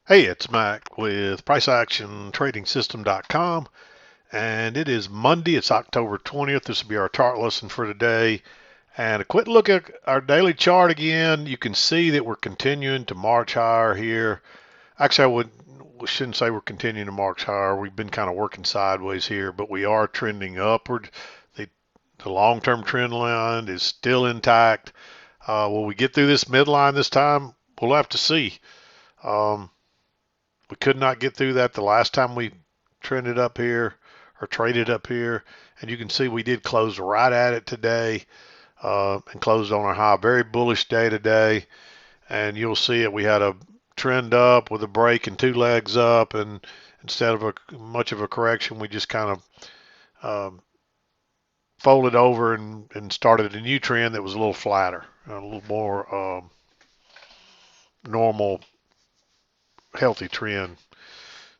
Hey, it's Mac with PriceActionTradingSystem.com, and it is Monday. It's October 20th. This will be our chart lesson for today. And a quick look at our daily chart again. You can see that we're continuing to march higher here. Actually, shouldn't say we're continuing to march higher. We've been kind of working sideways here, but we are trending upward. The, the long-term trend line is still intact. Will we get through this midline this time? We'll have to see. Um, we could not get through that the last time we trended up here or traded up here. And you can see we did close right at it today and closed on our high. Very bullish day today. And you'll see it. We had a trend up with a break and two legs up. And instead of much of a correction, we just kind of folded over and started a new trend that was a little flatter, a little more normal, healthy trend.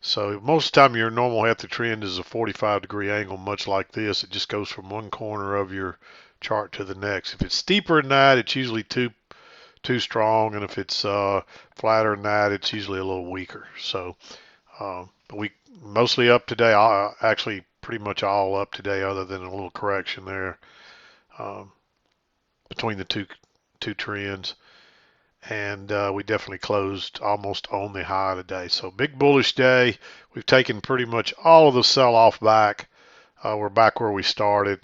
So most of the time your normal healthy trend is a 45-degree angle, much like this. It just goes from one corner of your chart to the next. If it's steeper than that, it's usually too strong, and if it's flatter than that, it's usually a little weaker. So we mostly up today. Actually, pretty much all up today, other than a little correction there um, between the two trends. And we definitely closed almost on the high today. So big bullish day. We've taken pretty much all of the sell-off back. We're back where we started.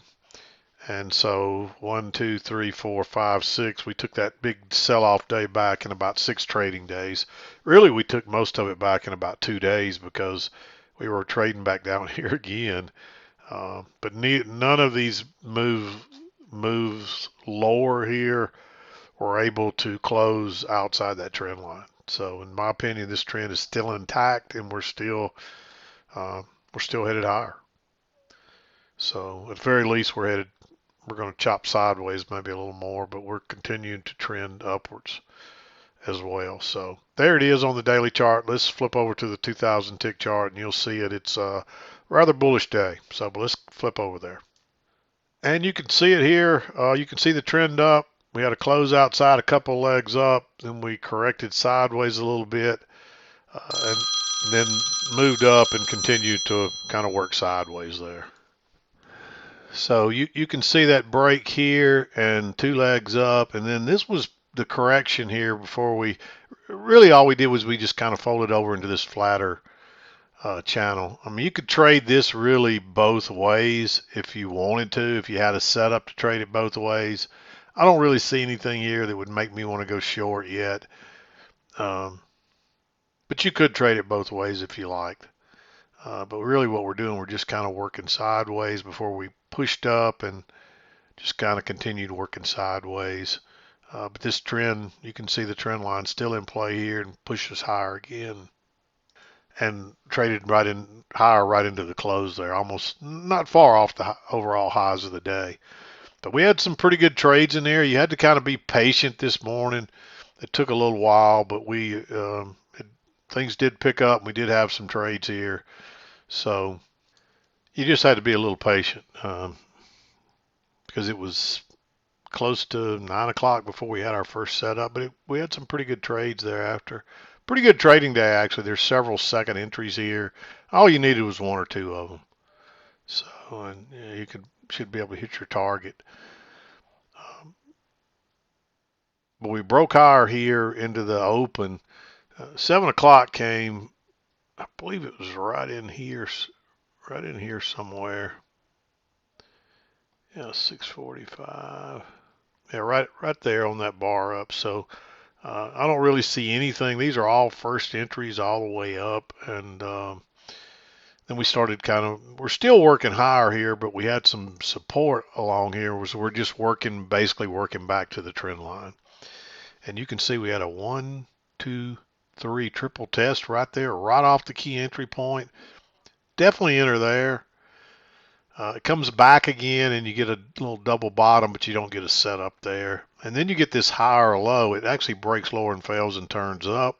And so 1, 2, 3, 4, 5, 6. We took that big sell-off day back in about 6 trading days. Really, we took most of it back in about 2 days because we were trading back down here again. But none of these moves lower here were able to close outside that trend line. So in my opinion, this trend is still intact, and we're still headed higher. So at the very least, we're going to chop sideways maybe a little more, but we're continuing to trend upwards as well. So there it is on the daily chart. Let's flip over to the 2000 tick chart, and you'll see it. It's a rather bullish day. So but let's flip over there. And you can see it here. You can see the trend up. We had a close outside, a couple legs up, then we corrected sideways a little bit, and then moved up and continued to kind of work sideways there. So you can see that break here and two legs up, and then this was the correction here before really all we did was we just kind of folded over into this flatter channel. I mean, you could trade this really both ways if you wanted to, if you had a setup to trade it both ways. I don't really see anything here that would make me want to go short yet. Um, but you could trade it both ways if you liked. But really what we're doing, we're just kind of working sideways before we pushed up and just kind of continued working sideways. But this trend, you can see the trend line still in play here and pushes higher again. And traded right in higher right into the close there, almost not far off the overall highs of the day. But we had some pretty good trades in there. You had to kind of be patient this morning. It took a little while, but things did pick up. We did have some trades here, so you just had to be a little patient because it was close to 9 o'clock before we had our first setup. But we had some pretty good trades thereafter. Pretty good trading day actually. There's several second entries here. All you needed was one or two of them. So and you should be able to hit your target. Um, but we broke higher here into the open. 7 o'clock came. I believe it was right in here somewhere. Yeah, 645. Yeah, right there on that bar up. So I don't really see anything. These are all first entries all the way up, and then we started we're still working higher here, but we had some support along here. So we're just basically working back to the trend line. And you can see we had a 1, 2, 3 triple test right there, right off the key entry point. Definitely enter there. It comes back again and you get a little double bottom, but you don't get a setup there. And then you get this higher low. It actually breaks lower and fails and turns up.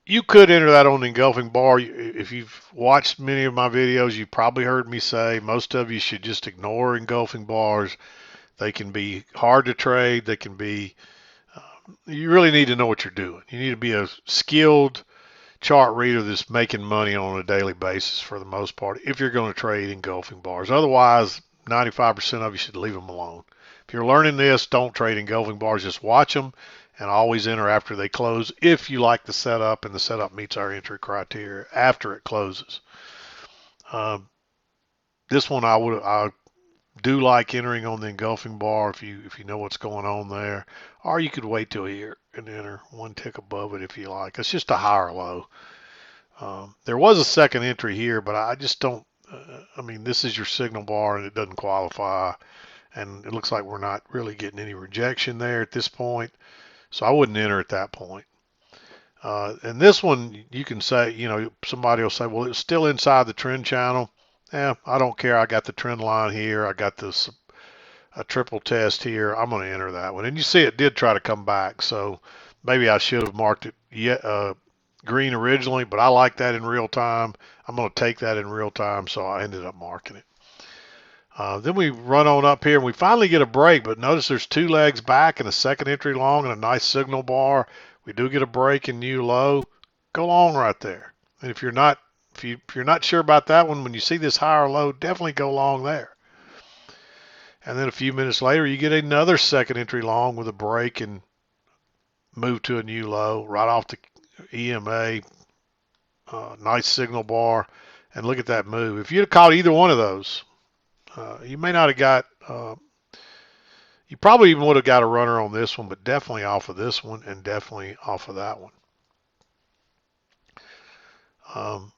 You could enter that on the engulfing bar. If you've watched many of my videos, you've probably heard me say most of you should just ignore engulfing bars. They can be hard to trade. They can be You really need to know what you're doing. You need to be a skilled chart reader that's making money on a daily basis for the most part if you're going to trade engulfing bars. Otherwise, 95% of you should leave them alone. If you're learning this, don't trade engulfing bars. Just watch them and always enter after they close if you like the setup and the setup meets our entry criteria after it closes. Um, this one I do like entering on the engulfing bar if you know what's going on there, or you could wait till here and enter one tick above it if you like. It's just a higher low. There was a second entry here, but I just don't. I mean, this is your signal bar and it doesn't qualify, and it looks like we're not really getting any rejection there at this point, so I wouldn't enter at that point. And this one, you can say, somebody will say, well, it's still inside the trend channel. Yeah, I don't care. I got the trend line here. I got this a triple test here. I'm going to enter that one. And you see it did try to come back. So maybe I should have marked it green originally, but I like that in real time. I'm going to take that in real time. So I ended up marking it. Then we run on up here and we finally get a break, but notice there's two legs back and a second entry long and a nice signal bar. We do get a break in new low. Go long right there. And if you're not sure about that one, when you see this higher low, definitely go long there. And then a few minutes later, you get another second entry long with a break and move to a new low right off the EMA. Nice signal bar. And look at that move. If you'd have caught either one of those, you may not have got, you probably even would have got a runner on this one, but definitely off of this one and definitely off of that one.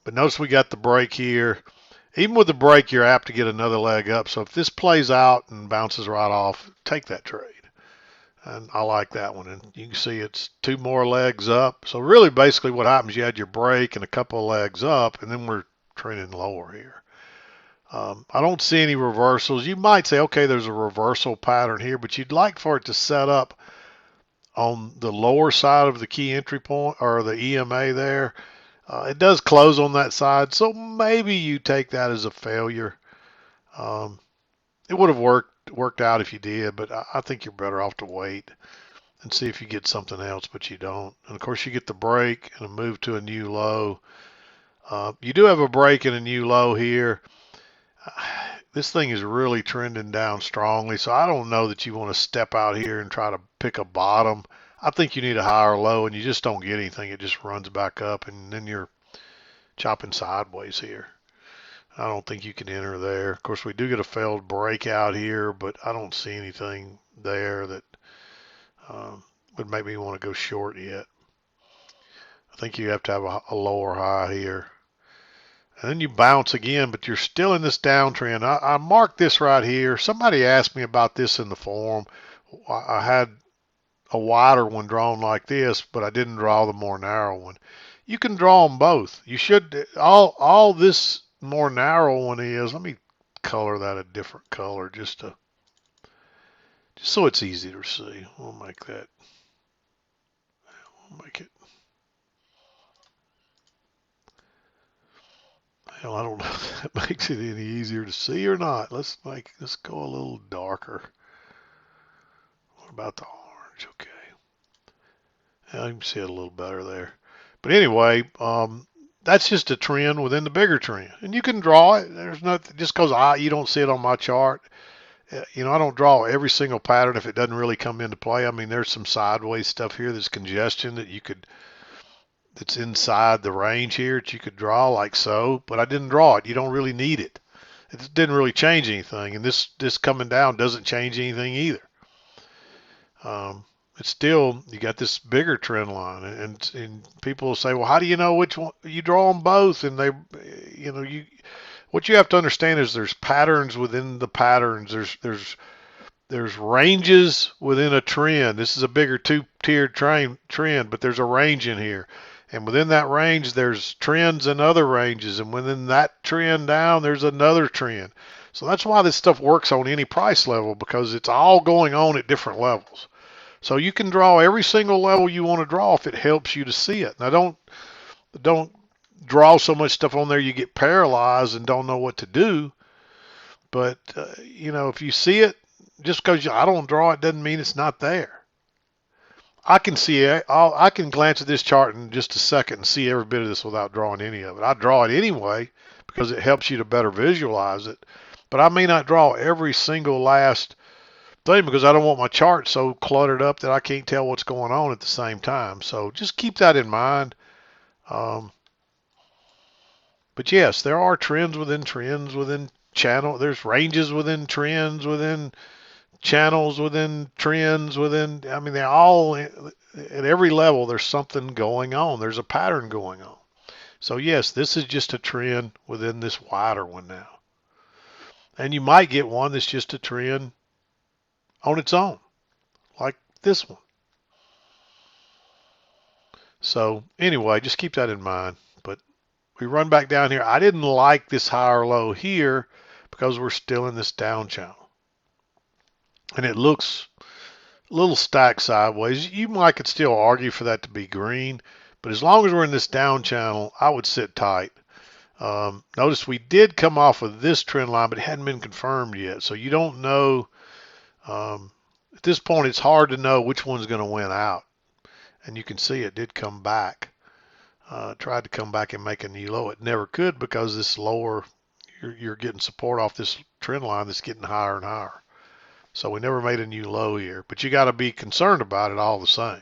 But notice we got the break here. Even with the break, you're apt to get another leg up. So if this plays out and bounces right off, take that trade. And I like that one. And you can see it's two more legs up. So really basically what happens, you had your break and a couple of legs up, and then we're trending lower here. I don't see any reversals. You might say, okay, there's a reversal pattern here, but you'd like for it to set up on the lower side of the key entry point or the EMA there. It does close on that side, so maybe you take that as a failure. It would have worked out if you did, but I think you're better off to wait and see if you get something else, but you don't. And of course, you get the break and a move to a new low. You do have a break and a new low here. This thing is really trending down strongly, so I don't know that you want to step out here and try to pick a bottom. I think you need a higher low, and you just don't get anything. It just runs back up, and then you're chopping sideways here. I don't think you can enter there. Of course, we do get a failed breakout here, but I don't see anything there that would make me want to go short yet. I think you have to have a lower high here. And then you bounce again, but you're still in this downtrend. I marked this right here. Somebody asked me about this in the forum. I had a wider one drawn like this, but I didn't draw the more narrow one. You can draw them both. You should, all this more narrow one is, let me color that a different color just so it's easy to see. We'll make that, we'll make it, hell, I don't know if that makes it any easier to see or not. Let's go a little darker. What about the orange? Okay. Yeah, you can see it a little better there. But anyway, that's just a trend within the bigger trend. And you can draw it. There's nothing, just because you don't see it on my chart. I don't draw every single pattern if it doesn't really come into play. I mean, there's some sideways stuff here. There's congestion that's inside the range here that you could draw like so, but I didn't draw it. You don't really need it. It didn't really change anything. And this coming down doesn't change anything either. It's still, you got this bigger trend line, and people will say, well, how do you know which one? You draw them both, and what you have to understand is there's patterns within the patterns. There's ranges within a trend. This is a bigger two-tiered trend, but there's a range in here. And within that range, there's trends and other ranges. And within that trend down, there's another trend. So that's why this stuff works on any price level, because it's all going on at different levels. So you can draw every single level you want to draw if it helps you to see it. Now don't draw so much stuff on there you get paralyzed and don't know what to do. But if you see it, just because I don't draw it doesn't mean it's not there. I can see it. I can glance at this chart in just a second and see every bit of this without drawing any of it. I draw it anyway because it helps you to better visualize it. But I may not draw every single last thing because I don't want my chart so cluttered up that I can't tell what's going on at the same time. So just keep that in mind. Um, but yes, there are trends within channel. There's ranges within trends within channels within trends within. I mean, they're all at every level. There's something going on. There's a pattern going on. So yes, this is just a trend within this wider one now. And you might get one that's just a trend on its own, like this one. So anyway, just keep that in mind. But we run back down here. I didn't like this higher low here because we're still in this down channel. And it looks a little stacked sideways. You might could still argue for that to be green, but as long as we're in this down channel, I would sit tight. Notice we did come off of this trend line, but it hadn't been confirmed yet. So you don't know. At this point, it's hard to know which one's going to win out. And you can see it did come back. Tried to come back and make a new low. It never could because this lower, you're getting support off this trend line that's getting higher and higher. So we never made a new low here, but you got to be concerned about it all the same.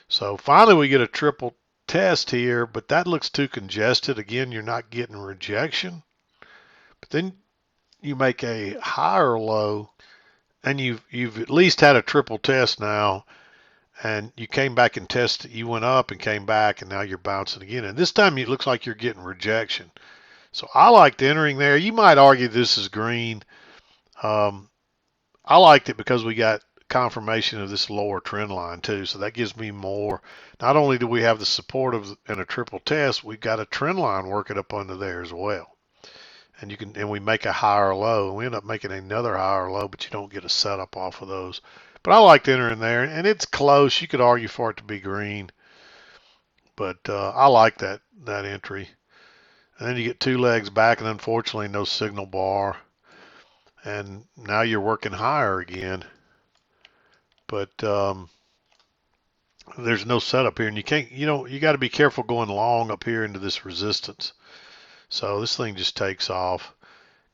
So finally we get a triple test here, but that looks too congested. Again, you're not getting rejection. But then you make a higher low, and you've at least had a triple test now, and you came back and tested. You went up and came back, and now you're bouncing again. And this time it looks like you're getting rejection. So I liked entering there. You might argue this is green. I liked it because we got confirmation of this lower trend line too. So that gives me more. Not only do we have the support of in a triple test, we've got a trend line working up under there as well. And you can, and we make a higher low, and we end up making another higher low, but you don't get a setup off of those. But I liked entering there, and it's close. You could argue for it to be green, but I like that entry. And then you get two legs back, and unfortunately no signal bar. And now you're working higher again. But there's no setup here, and you can't, you got to be careful going long up here into this resistance. So this thing just takes off,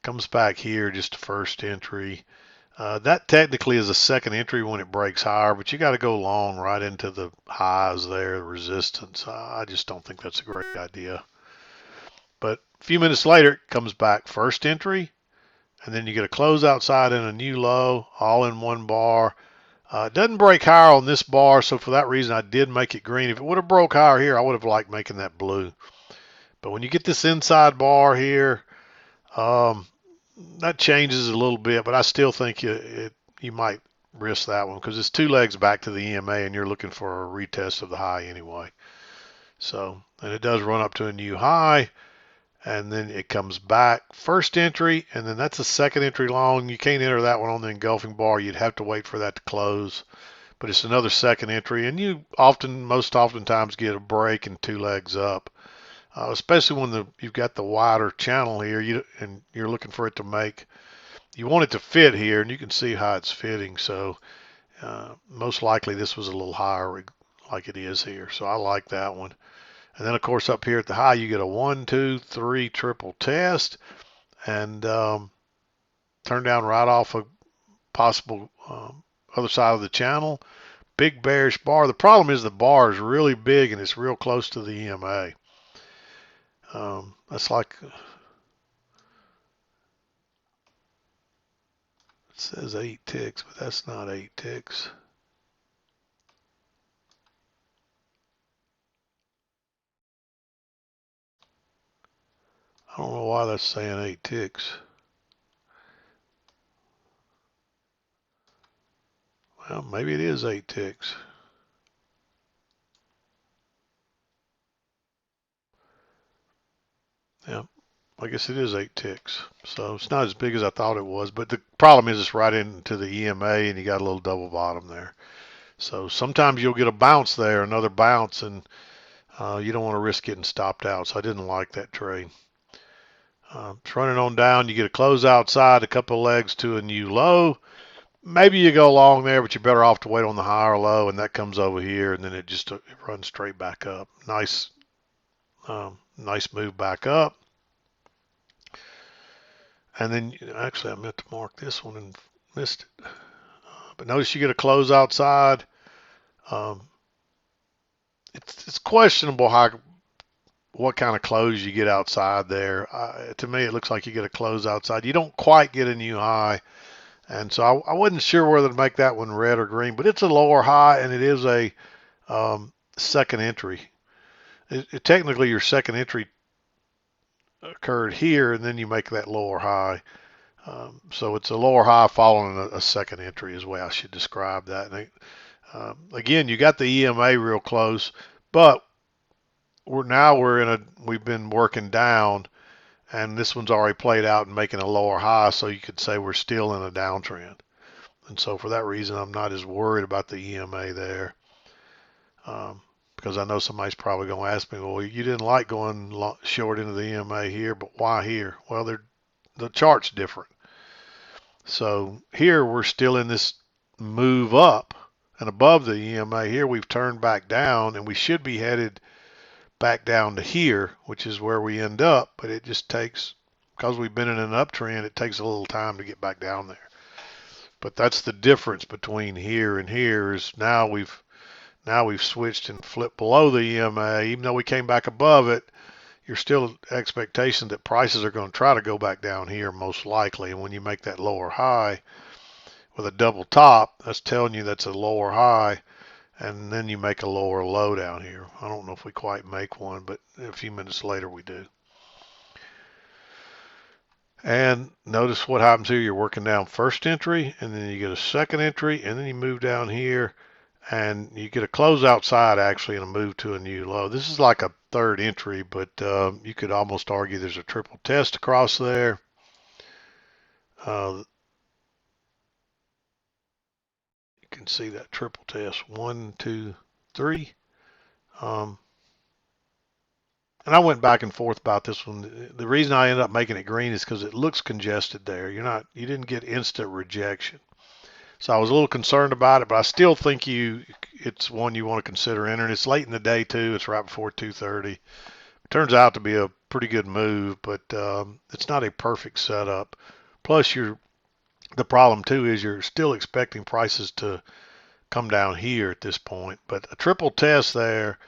comes back here, just a first entry. That technically is a second entry when it breaks higher, but you got to go long right into the highs there, the resistance. I just don't think that's a great idea. But a few minutes later, it comes back first entry, and then you get a close outside and a new low, all in one bar. It doesn't break higher on this bar, so for that reason I did make it green. If it would have broke higher here, I would have liked making that blue. But when you get this inside bar here, that changes a little bit, but I still think you might risk that one because it's two legs back to the EMA and you're looking for a retest of the high anyway. So, and it does run up to a new high, and then it comes back first entry, and then that's a second entry long. You can't enter that one on the engulfing bar. You'd have to wait for that to close, but it's another second entry, and you most oftentimes get a break and two legs up, especially when you've got the wider channel here, and you're looking for it to make, you want it to fit here, and you can see how it's fitting. So most likely this was a little higher like it is here, so I like that one. And then, of course, up here at the high, you get a 1, 2, 3 triple test, and turn down right off a possible other side of the channel. Big bearish bar. The problem is the bar is really big and it's real close to the EMA. That's like, it says 8 ticks, but that's not 8 ticks. I don't know why that's saying 8 ticks. Well, maybe it is 8 ticks. Yeah, I guess it is 8 ticks. So it's not as big as I thought it was, but the problem is it's right into the EMA and you got a little double bottom there. So sometimes you'll get a bounce there, another bounce, and you don't want to risk getting stopped out. So I didn't like that trade. It's running on down. You get a close outside, a couple of legs to a new low, maybe you go along there, but you're better off to wait on the higher low, and that comes over here, and then it runs straight back up. Nice move back up. And then actually I meant to mark this one and missed it. But notice you get a close outside. Um, it's questionable what kind of close you get outside there. To me, it looks like you get a close outside. You don't quite get a new high, and so I wasn't sure whether to make that one red or green. But it's a lower high, and it is a second entry. Technically, your second entry occurred here, and then you make that lower high. So it's a lower high following a second entry is the way I should describe that. And again, you got the EMA real close, but we've been working down, and this one's already played out and making a lower high, so you could say we're still in a downtrend. And so for that reason, I'm not as worried about the EMA there. Because I know somebody's probably going to ask me, well, you didn't like going short into the EMA here, but why here? Well, the chart's different. So here we're still in this move up and above the EMA. Here we've turned back down, and we should be headed back down to here, which is where we end up, but it just takes, because we've been in an uptrend, it takes a little time to get back down there. But that's the difference between here and here is now we've switched and flipped below the EMA. Even though we came back above it, you're still expectation that prices are going to try to go back down here most likely. And when you make that lower high with a double top, that's telling you that's a lower high, and then you make a lower low down here. I don't know if we quite make one, but a few minutes later we do. And notice what happens here. You're working down first entry, and then you get a second entry, and then you move down here, and you get a close outside actually and a move to a new low. This is like a third entry, but you could almost argue there's a triple test across there. You can see that triple test, 1, 2, 3. And I went back and forth about this one. The reason I ended up making it green is because it looks congested there. You didn't get instant rejection. So I was a little concerned about it, but I still think it's one you want to consider entering. It's late in the day too. It's right before 2:30. It turns out to be a pretty good move, but it's not a perfect setup. Plus, the problem too is you're still expecting prices to come down here at this point. But a triple test there.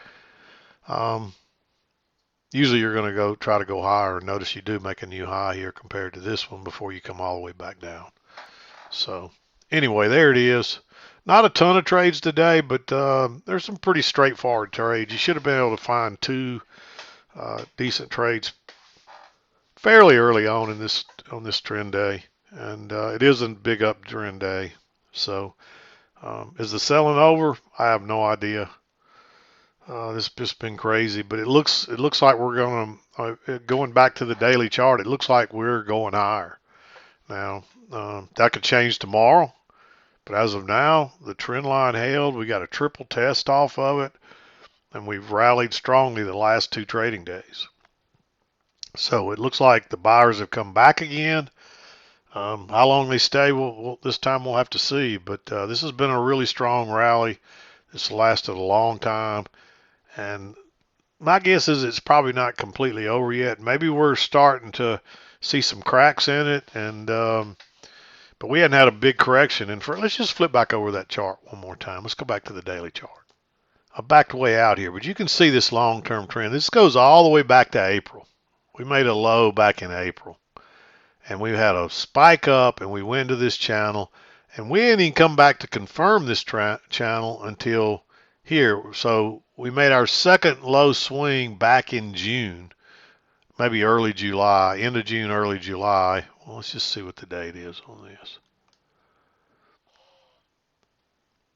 Usually you're going to try to go higher. Notice you do make a new high here compared to this one before you come all the way back down. So anyway, there it is. Not a ton of trades today, but there's some pretty straightforward trades. You should have been able to find two decent trades fairly early on this trend day, and it is a big uptrend day. So is the selling over? I have no idea. This has just been crazy, but it looks like we're going back to the daily chart. It looks like we're going higher. Now that could change tomorrow, but as of now, the trend line held. We got a triple test off of it, and we've rallied strongly the last two trading days. So it looks like the buyers have come back again. How long they stay, this time we'll have to see. But this has been a really strong rally. This lasted a long time. And my guess is it's probably not completely over yet. Maybe we're starting to see some cracks in it, and but we hadn't had a big correction. And let's just flip back over that chart one more time. Let's go back to the daily chart. I backed way out here, but you can see this long-term trend. This goes all the way back to April. We made a low back in April, and we had a spike up, and we went to this channel, and we didn't even come back to confirm this channel until here. So we made our second low swing back in June, maybe early July, end of June, early July. Well, let's just see what the date is on this.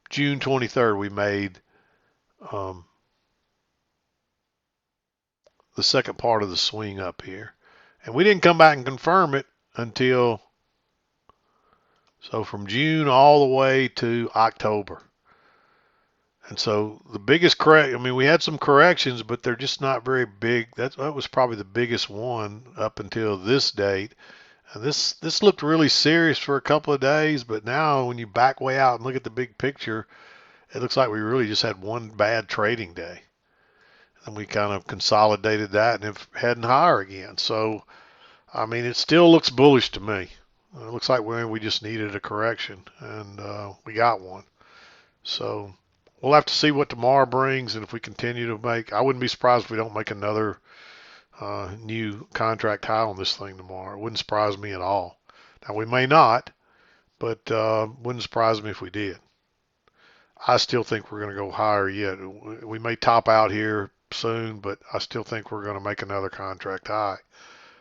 June 23rd, we made the second part of the swing up here. And we didn't come back and confirm it until, so from June all the way to October. And so the biggest we had some corrections, but they're just not very big. That was probably the biggest one up until this date. And this looked really serious for a couple of days, but now when you back way out and look at the big picture, it looks like we really just had one bad trading day. And we kind of consolidated that and have heading higher again. So, I mean, it still looks bullish to me. It looks like we just needed a correction, and we got one. So we'll have to see what tomorrow brings, and if we continue to make, I wouldn't be surprised if we don't make another new contract high on this thing tomorrow. It wouldn't surprise me at all. Now we may not, but wouldn't surprise me if we did. I still think we're going to go higher yet. We may top out here soon, but I still think we're going to make another contract high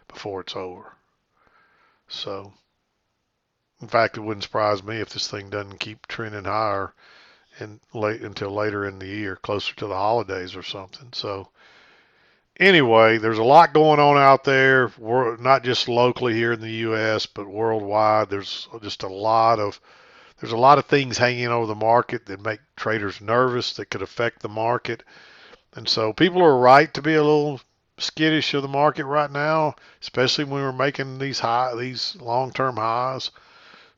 before it's over. So, in fact, it wouldn't surprise me if this thing doesn't keep trending higher and late until later in the year, closer to the holidays or something. So, anyway, there's a lot going on out there. We're not just locally here in the U.S., but worldwide. There's a lot of things hanging over the market that make traders nervous that could affect the market. And so people are right to be a little skittish of the market right now, especially when we're making these long-term highs.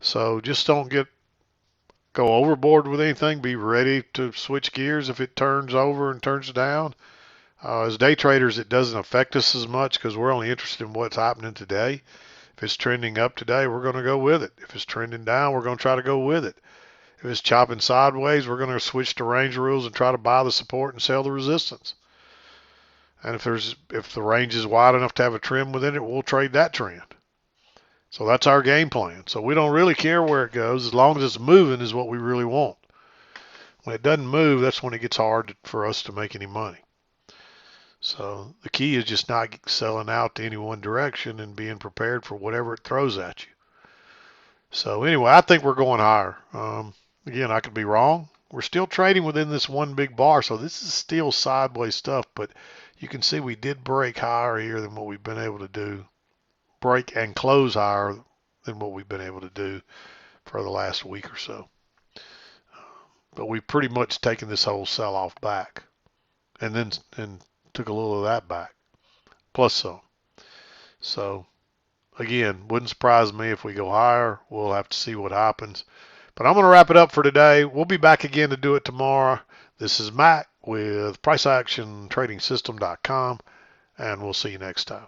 So just don't go overboard with anything. Be ready to switch gears if it turns over and turns down. As day traders, it doesn't affect us as much because we're only interested in what's happening today. If it's trending up today, we're going to go with it. If it's trending down, we're going to try to go with it. If it's chopping sideways, we're going to switch to range rules and try to buy the support and sell the resistance. And if the range is wide enough to have a trend within it, we'll trade that trend. So that's our game plan. So we don't really care where it goes as long as it's moving is what we really want. When it doesn't move, that's when it gets hard for us to make any money. So the key is just not selling out to any one direction and being prepared for whatever it throws at you. So anyway, I think we're going higher. Again, I could be wrong. We're still trading within this one big bar, so this is still sideways stuff, but you can see we did break higher here than what we've been able to do. Break and close higher than what we've been able to do for the last week or so. But we've pretty much taken this whole sell-off back and took a little of that back, plus some. So again, wouldn't surprise me if we go higher. We'll have to see what happens. But I'm going to wrap it up for today. We'll be back again to do it tomorrow. This is Matt with PriceActionTradingSystem.com, and we'll see you next time.